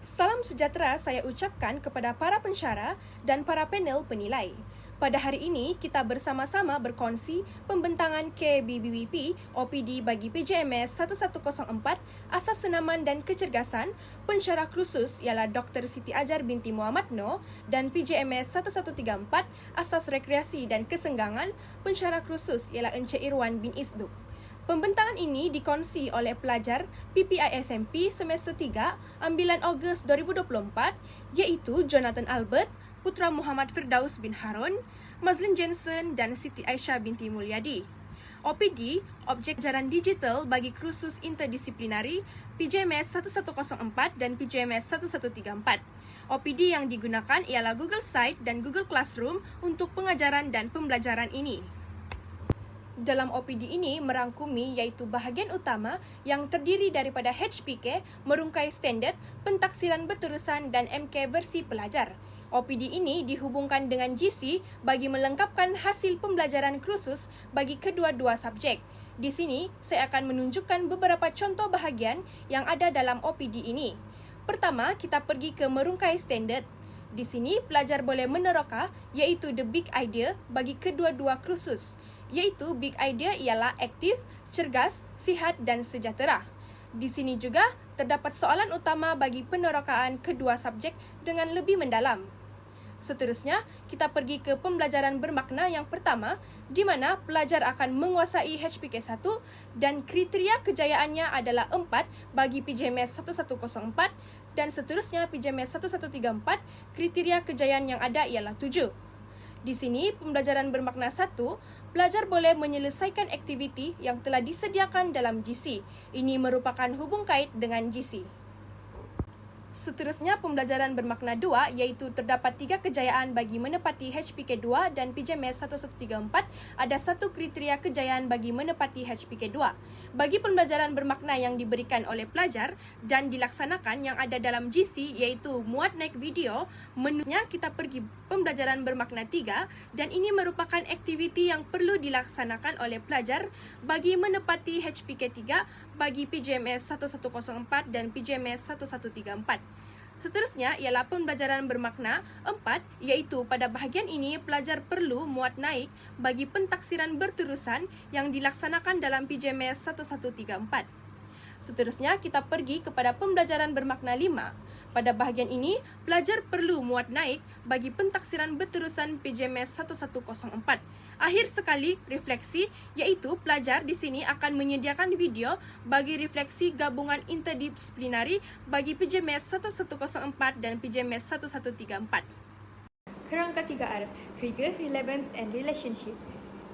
Salam sejahtera saya ucapkan kepada para pensyarah dan para panel penilai. Pada hari ini, kita bersama-sama berkongsi pembentangan KBBBP OPD bagi PJMS 1104 Asas Senaman dan Kecergasan. Pensyarah khusus ialah Dr. Siti Ajar binti Muhammad Noor dan PJMS 1134 Asas Rekreasi dan Kesenggangan. Pensyarah khusus ialah Encik Irwan bin Isduk. Pembentangan ini dikongsi oleh pelajar PPI SMP semester 3 ambilan Ogos 2024 iaitu Jonathan Albert, Putra Muhammad Firdaus bin Harun, Mazlin Jensen dan Siti Aisyah binti Mulyadi. OPD, Objek Pelajaran Digital bagi Kursus Interdisiplinari PJMS 1104 dan PJMS 1134. OPD yang digunakan ialah Google Site dan Google Classroom untuk pengajaran dan pembelajaran ini. Dalam OPD ini merangkumi iaitu bahagian utama yang terdiri daripada HPK, merungkai standard, pentaksiran berterusan dan MK versi pelajar. OPD ini dihubungkan dengan GC bagi melengkapkan hasil pembelajaran khusus bagi kedua-dua subjek. Di sini, saya akan menunjukkan beberapa contoh bahagian yang ada dalam OPD ini. Pertama, kita pergi ke merungkai standard. Di sini, pelajar boleh meneroka iaitu the big idea bagi kedua-dua kursus. Iaitu big idea ialah aktif, cergas, sihat dan sejahtera. Di sini juga terdapat soalan utama bagi penerokaan kedua subjek dengan lebih mendalam. Seterusnya, kita pergi ke pembelajaran bermakna yang pertama di mana pelajar akan menguasai HPK 1 dan kriteria kejayaannya adalah 4 bagi PJMS 1104 dan seterusnya PJMS 1134 kriteria kejayaan yang ada ialah 7. Di sini, pembelajaran bermakna 1, pelajar boleh menyelesaikan aktiviti yang telah disediakan dalam GC. Ini merupakan hubung kait dengan GC. Seterusnya, pembelajaran bermakna 2 iaitu terdapat 3 kejayaan bagi menepati HPK 2 dan PJMS 1134 ada 1 kriteria kejayaan bagi menepati HPK 2. Bagi pembelajaran bermakna yang diberikan oleh pelajar dan dilaksanakan yang ada dalam GC iaitu muat naik video, menunya kita pergi pembelajaran bermakna 3 dan ini merupakan aktiviti yang perlu dilaksanakan oleh pelajar bagi menepati HPK 3 bagi PJMS 1104 dan PJMS 1134. Seterusnya ialah pembelajaran bermakna 4 iaitu pada bahagian ini pelajar perlu muat naik bagi pentaksiran berterusan yang dilaksanakan dalam PJMS 1134. Seterusnya kita pergi kepada pembelajaran bermakna 5. Pada bahagian ini, pelajar perlu muat naik bagi pentaksiran berterusan PJMS 1104. Akhir sekali, refleksi iaitu pelajar di sini akan menyediakan video bagi refleksi gabungan interdisiplinari bagi PJMS 1104 dan PJMS 1134. Kerangka 3R, Rigor, Relevance and Relationship.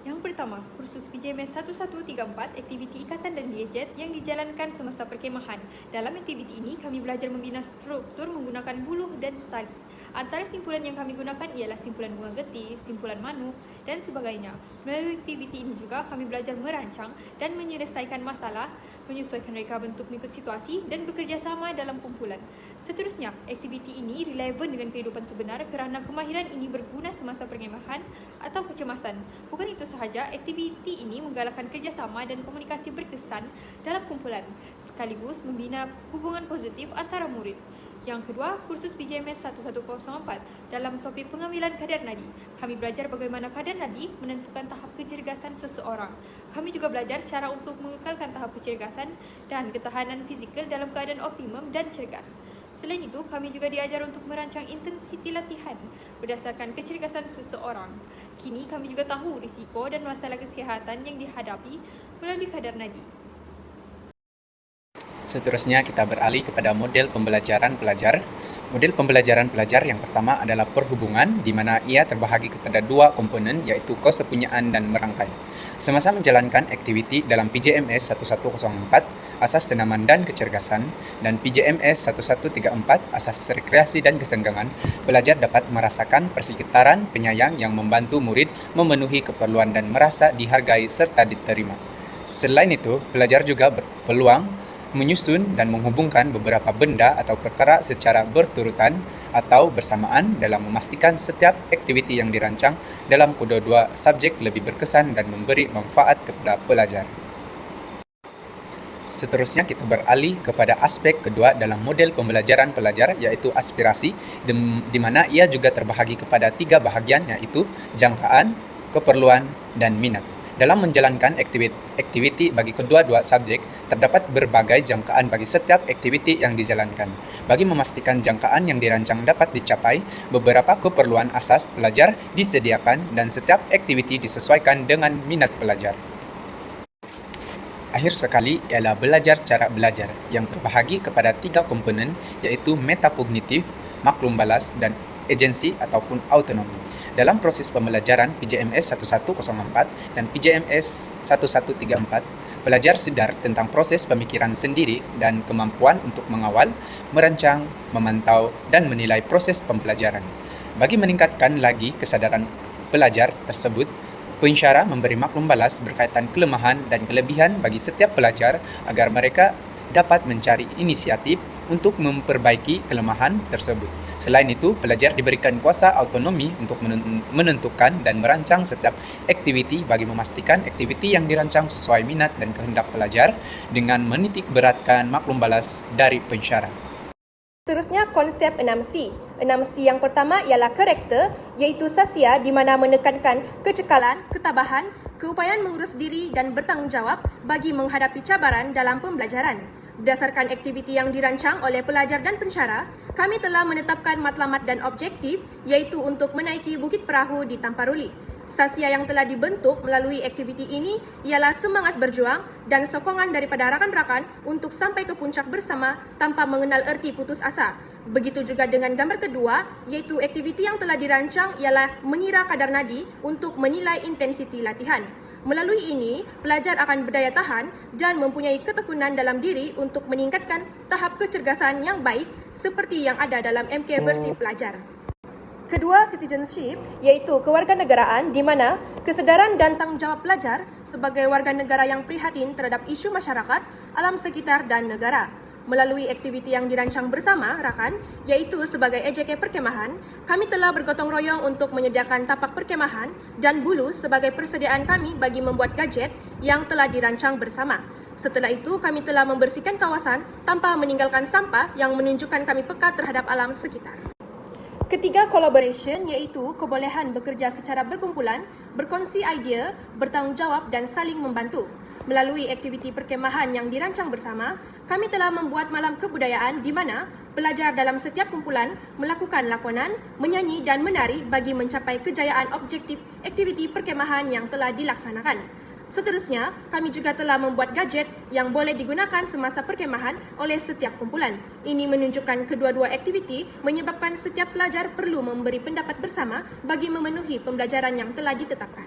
Yang pertama, kursus PJMS 1134, aktiviti ikatan dan gadget yang dijalankan semasa perkemahan. Dalam aktiviti ini, kami belajar membina struktur menggunakan buluh dan tali. Antara simpulan yang kami gunakan ialah simpulan bunga getih, simpulan manu dan sebagainya. Melalui aktiviti ini juga kami belajar merancang dan menyelesaikan masalah, menyesuaikan reka bentuk mengikut situasi dan bekerjasama dalam kumpulan. Seterusnya, aktiviti ini relevan dengan kehidupan sebenar kerana kemahiran ini berguna semasa perkemahan atau kecemasan. Bukan itu sahaja, aktiviti ini menggalakkan kerjasama dan komunikasi berkesan dalam kumpulan, sekaligus membina hubungan positif antara murid. Yang kedua, kursus PJMS 1104 dalam topik pengambilan kadar nadi. Kami belajar bagaimana kadar nadi menentukan tahap kecergasan seseorang. Kami juga belajar cara untuk mengekalkan tahap kecergasan dan ketahanan fizikal dalam keadaan optimum dan cergas. Selain itu, kami juga diajar untuk merancang intensiti latihan berdasarkan kecergasan seseorang. Kini, kami juga tahu risiko dan masalah kesihatan yang dihadapi melalui kadar nadi. Seterusnya kita beralih kepada model pembelajaran pelajar. Model pembelajaran pelajar yang pertama adalah perhubungan, di mana ia terbahagi kepada 2 komponen iaitu kesepunyaan dan merangkai. Semasa menjalankan aktiviti dalam PJMS 1104, Asas Senaman dan Kecergasan, dan PJMS 1134, Asas Rekreasi dan Kesenggangan, pelajar dapat merasakan persekitaran penyayang yang membantu murid memenuhi keperluan dan merasa dihargai serta diterima. Selain itu, pelajar juga berpeluang menyusun dan menghubungkan beberapa benda atau perkara secara berturutan atau bersamaan dalam memastikan setiap aktiviti yang dirancang dalam kedua-dua subjek lebih berkesan dan memberi manfaat kepada pelajar. Seterusnya kita beralih kepada aspek kedua dalam model pembelajaran pelajar, iaitu aspirasi, di mana ia juga terbahagi kepada 3 bahagian, iaitu jangkaan, keperluan, dan minat. Dalam menjalankan aktiviti bagi kedua-dua subjek, terdapat berbagai jangkaan bagi setiap aktiviti yang dijalankan. Bagi memastikan jangkaan yang dirancang dapat dicapai, beberapa keperluan asas pelajar disediakan dan setiap aktiviti disesuaikan dengan minat pelajar. Akhir sekali ialah belajar cara belajar yang terbahagi kepada 3 komponen, iaitu metakognitif, maklum balas, dan agensi ataupun autonomi. Dalam proses pembelajaran PJMS 1104 dan PJMS 1134, pelajar sedar tentang proses pemikiran sendiri dan kemampuan untuk mengawal, merancang, memantau, dan menilai proses pembelajaran. Bagi meningkatkan lagi kesadaran pelajar tersebut, pensyarah memberi maklum balas berkaitan kelemahan dan kelebihan bagi setiap pelajar agar mereka dapat mencari inisiatif untuk memperbaiki kelemahan tersebut. Selain itu, pelajar diberikan kuasa autonomi untuk menentukan dan merancang setiap aktiviti bagi memastikan aktiviti yang dirancang sesuai minat dan kehendak pelajar dengan menitik beratkan maklum balas dari pensyarah. Seterusnya, konsep 6C. 6C yang pertama ialah karakter, iaitu Sasia di mana menekankan kecekalan, ketabahan, keupayaan mengurus diri dan bertanggungjawab bagi menghadapi cabaran dalam pembelajaran. Berdasarkan aktiviti yang dirancang oleh pelajar dan pensyarah, kami telah menetapkan matlamat dan objektif, iaitu untuk menaiki Bukit Perahu di Tamparuli. Sasia yang telah dibentuk melalui aktiviti ini ialah semangat berjuang dan sokongan daripada rakan-rakan untuk sampai ke puncak bersama tanpa mengenal erti putus asa. Begitu juga dengan gambar kedua, iaitu aktiviti yang telah dirancang ialah mengira kadar nadi untuk menilai intensiti latihan. Melalui ini, pelajar akan berdaya tahan dan mempunyai ketekunan dalam diri untuk meningkatkan tahap kecergasan yang baik seperti yang ada dalam MK versi pelajar. Kedua, citizenship, iaitu kewarganegaraan di mana kesedaran dan tanggungjawab pelajar sebagai warga negara yang prihatin terhadap isu masyarakat, alam sekitar dan negara. Melalui aktiviti yang dirancang bersama rakan, iaitu sebagai EJK perkemahan, kami telah bergotong royong untuk menyediakan tapak perkemahan dan bulu sebagai persediaan kami bagi membuat gadget yang telah dirancang bersama. Setelah itu, kami telah membersihkan kawasan tanpa meninggalkan sampah yang menunjukkan kami peka terhadap alam sekitar. Ketiga, collaboration, iaitu kebolehan bekerja secara berkumpulan, berkongsi idea, bertanggungjawab dan saling membantu. Melalui aktiviti perkemahan yang dirancang bersama, kami telah membuat malam kebudayaan di mana pelajar dalam setiap kumpulan melakukan lakonan, menyanyi dan menari bagi mencapai kejayaan objektif aktiviti perkemahan yang telah dilaksanakan. Seterusnya, kami juga telah membuat gadget yang boleh digunakan semasa perkemahan oleh setiap kumpulan. Ini menunjukkan kedua-dua aktiviti menyebabkan setiap pelajar perlu memberi pendapat bersama bagi memenuhi pembelajaran yang telah ditetapkan.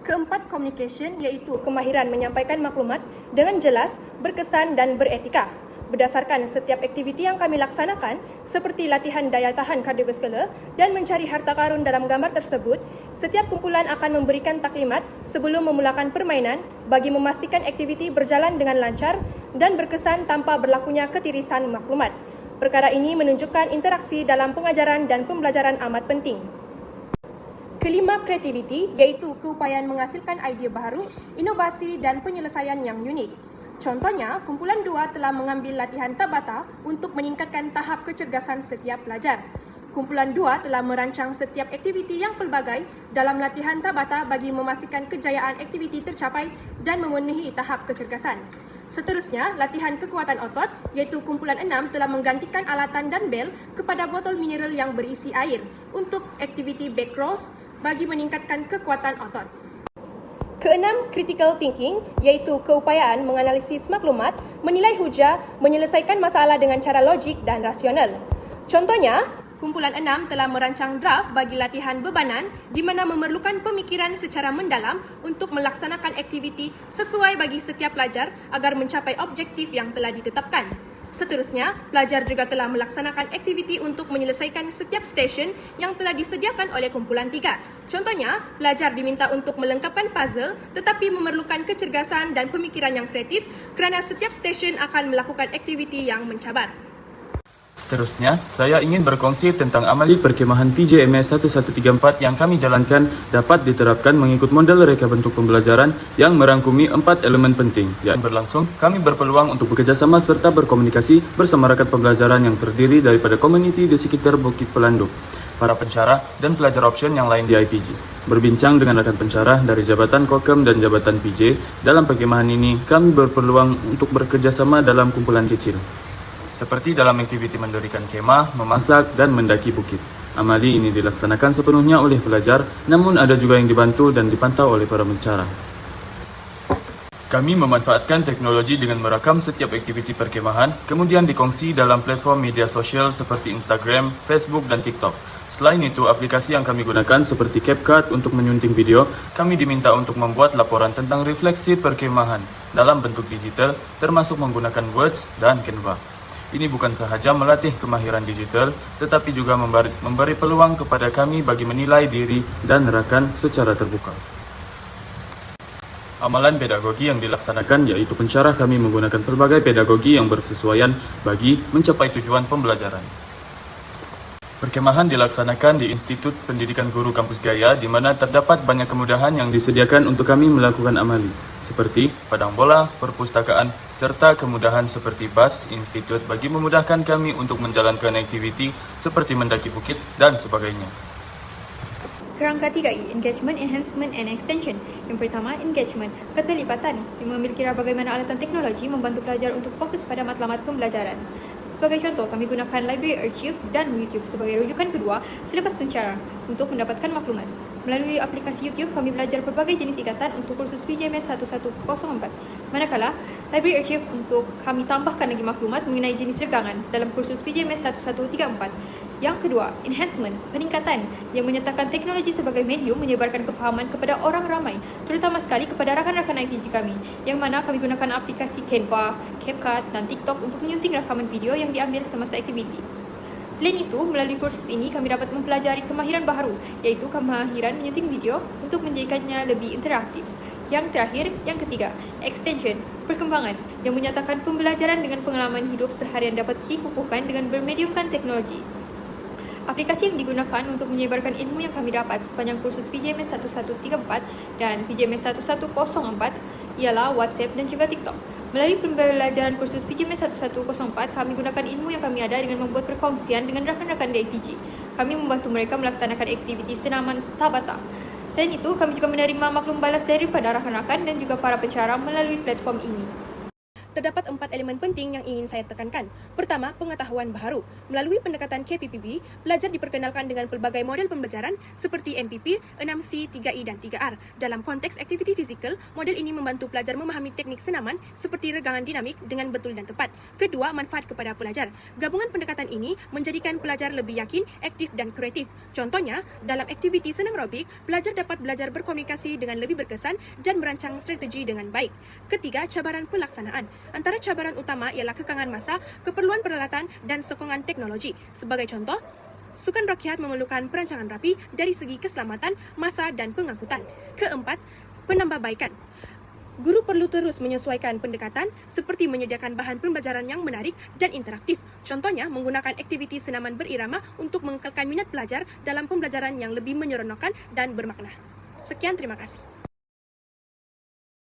Keempat, communication, iaitu kemahiran menyampaikan maklumat dengan jelas, berkesan dan beretika. Berdasarkan setiap aktiviti yang kami laksanakan, seperti latihan daya tahan kardiovaskular dan mencari harta karun dalam gambar tersebut, setiap kumpulan akan memberikan taklimat sebelum memulakan permainan bagi memastikan aktiviti berjalan dengan lancar dan berkesan tanpa berlakunya ketirisan maklumat. Perkara ini menunjukkan interaksi dalam pengajaran dan pembelajaran amat penting. Kelima, creativity, iaitu keupayaan menghasilkan idea baru, inovasi dan penyelesaian yang unik. Contohnya, kumpulan 2 telah mengambil latihan Tabata untuk meningkatkan tahap kecergasan setiap pelajar. Kumpulan 2 telah merancang setiap aktiviti yang pelbagai dalam latihan Tabata bagi memastikan kejayaan aktiviti tercapai dan memenuhi tahap kecergasan. Seterusnya, latihan kekuatan otot, iaitu kumpulan 6 telah menggantikan alatan dan bel kepada botol mineral yang berisi air untuk aktiviti back rolls bagi meningkatkan kekuatan otot. Keenam, critical thinking, iaitu keupayaan menganalisis maklumat, menilai hujah, menyelesaikan masalah dengan cara logik dan rasional. Contohnya, kumpulan 6 telah merancang draft bagi latihan bebanan di mana memerlukan pemikiran secara mendalam untuk melaksanakan aktiviti sesuai bagi setiap pelajar agar mencapai objektif yang telah ditetapkan. Seterusnya, pelajar juga telah melaksanakan aktiviti untuk menyelesaikan setiap stesen yang telah disediakan oleh kumpulan 3. Contohnya, pelajar diminta untuk melengkapkan puzzle tetapi memerlukan kecergasan dan pemikiran yang kreatif kerana setiap stesen akan melakukan aktiviti yang mencabar. Seterusnya, saya ingin berkongsi tentang amali perkemahan PJMS 1134 yang kami jalankan dapat diterapkan mengikut model reka bentuk pembelajaran yang merangkumi 4 elemen penting. Yang berlangsung, kami berpeluang untuk bekerjasama serta berkomunikasi bersama rakan pembelajaran yang terdiri daripada komuniti di sekitar Bukit Pelanduk, para pensyarah, dan pelajar option yang lain di IPG. Berbincang dengan rakan pensyarah dari Jabatan Kokem dan Jabatan PJ, dalam perkemahan ini kami berpeluang untuk bekerjasama dalam kumpulan kecil, seperti dalam aktiviti mendirikan kemah, memasak, dan mendaki bukit. Amali ini dilaksanakan sepenuhnya oleh pelajar, namun ada juga yang dibantu dan dipantau oleh para pensyarah. Kami memanfaatkan teknologi dengan merakam setiap aktiviti perkemahan, kemudian dikongsi dalam platform media sosial seperti Instagram, Facebook, dan TikTok. Selain itu, aplikasi yang kami gunakan seperti CapCut untuk menyunting video, kami diminta untuk membuat laporan tentang refleksi perkemahan dalam bentuk digital, termasuk menggunakan Words dan Canva. Ini bukan sahaja melatih kemahiran digital, tetapi juga memberi peluang kepada kami bagi menilai diri dan rakan secara terbuka. Amalan pedagogi yang dilaksanakan yaitu pensyarah kami menggunakan pelbagai pedagogi yang bersesuaian bagi mencapai tujuan pembelajaran. Perkemahan dilaksanakan di Institut Pendidikan Guru Kampus Gaya, di mana terdapat banyak kemudahan yang disediakan untuk kami melakukan amali, seperti padang bola, perpustakaan, serta kemudahan seperti bus institut bagi memudahkan kami untuk menjalankan aktiviti seperti mendaki bukit dan sebagainya. Kerangka 3I, Engagement, Enhancement and Extension. Yang pertama, Engagement, keterlibatan, yang mengambil kira bagaimana alatan teknologi membantu pelajar untuk fokus pada matlamat pembelajaran. Sebagai contoh, kami gunakan Library Archive dan YouTube sebagai rujukan kedua selepas pensyarah untuk mendapatkan maklumat. Melalui aplikasi YouTube, kami belajar berbagai jenis ikatan untuk kursus PJMS 1104. Manakala, Library Archive untuk kami tambahkan lagi maklumat mengenai jenis regangan dalam kursus PJMS 1134. Yang kedua, Enhancement, peningkatan, yang menyatakan teknologi sebagai medium menyebarkan kefahaman kepada orang ramai, terutama sekali kepada rakan-rakan IPG kami, yang mana kami gunakan aplikasi Canva, CapCut, dan TikTok untuk menyunting rakaman video yang diambil semasa aktiviti. Selain itu, melalui kursus ini kami dapat mempelajari kemahiran baharu, iaitu kemahiran menyunting video untuk menjadikannya lebih interaktif. Yang terakhir, yang ketiga, Extension, perkembangan, yang menyatakan pembelajaran dengan pengalaman hidup seharian dapat dikukuhkan dengan bermediumkan teknologi. Aplikasi yang digunakan untuk menyebarkan ilmu yang kami dapat sepanjang kursus PJMS 1134 dan PJMS 1104 ialah WhatsApp dan juga TikTok. Melalui pembelajaran kursus PJMS 1104, kami gunakan ilmu yang kami ada dengan membuat perkongsian dengan rakan-rakan di IPG. Kami membantu mereka melaksanakan aktiviti senaman Tabata. Selain itu, kami juga menerima maklum balas daripada rakan-rakan dan juga para pensyarah melalui platform ini. Terdapat 4 elemen penting yang ingin saya tekankan. Pertama, pengetahuan baharu. Melalui pendekatan KPPB, pelajar diperkenalkan dengan pelbagai model pembelajaran seperti MPP, 6C, 3I dan 3R. Dalam konteks aktiviti fizikal, model ini membantu pelajar memahami teknik senaman seperti regangan dinamik dengan betul dan tepat. Kedua, manfaat kepada pelajar. Gabungan pendekatan ini menjadikan pelajar lebih yakin, aktif dan kreatif. Contohnya, dalam aktiviti senam aerobik, pelajar dapat belajar berkomunikasi dengan lebih berkesan dan merancang strategi dengan baik. Ketiga, cabaran pelaksanaan. Antara cabaran utama ialah kekangan masa, keperluan peralatan dan sokongan teknologi. Sebagai contoh, sukan rakyat memerlukan perancangan rapi dari segi keselamatan, masa dan pengangkutan. Keempat, penambahbaikan. Guru perlu terus menyesuaikan pendekatan seperti menyediakan bahan pembelajaran yang menarik dan interaktif. Contohnya, menggunakan aktiviti senaman berirama untuk mengekalkan minat pelajar dalam pembelajaran yang lebih menyeronokkan dan bermakna. Sekian, terima kasih.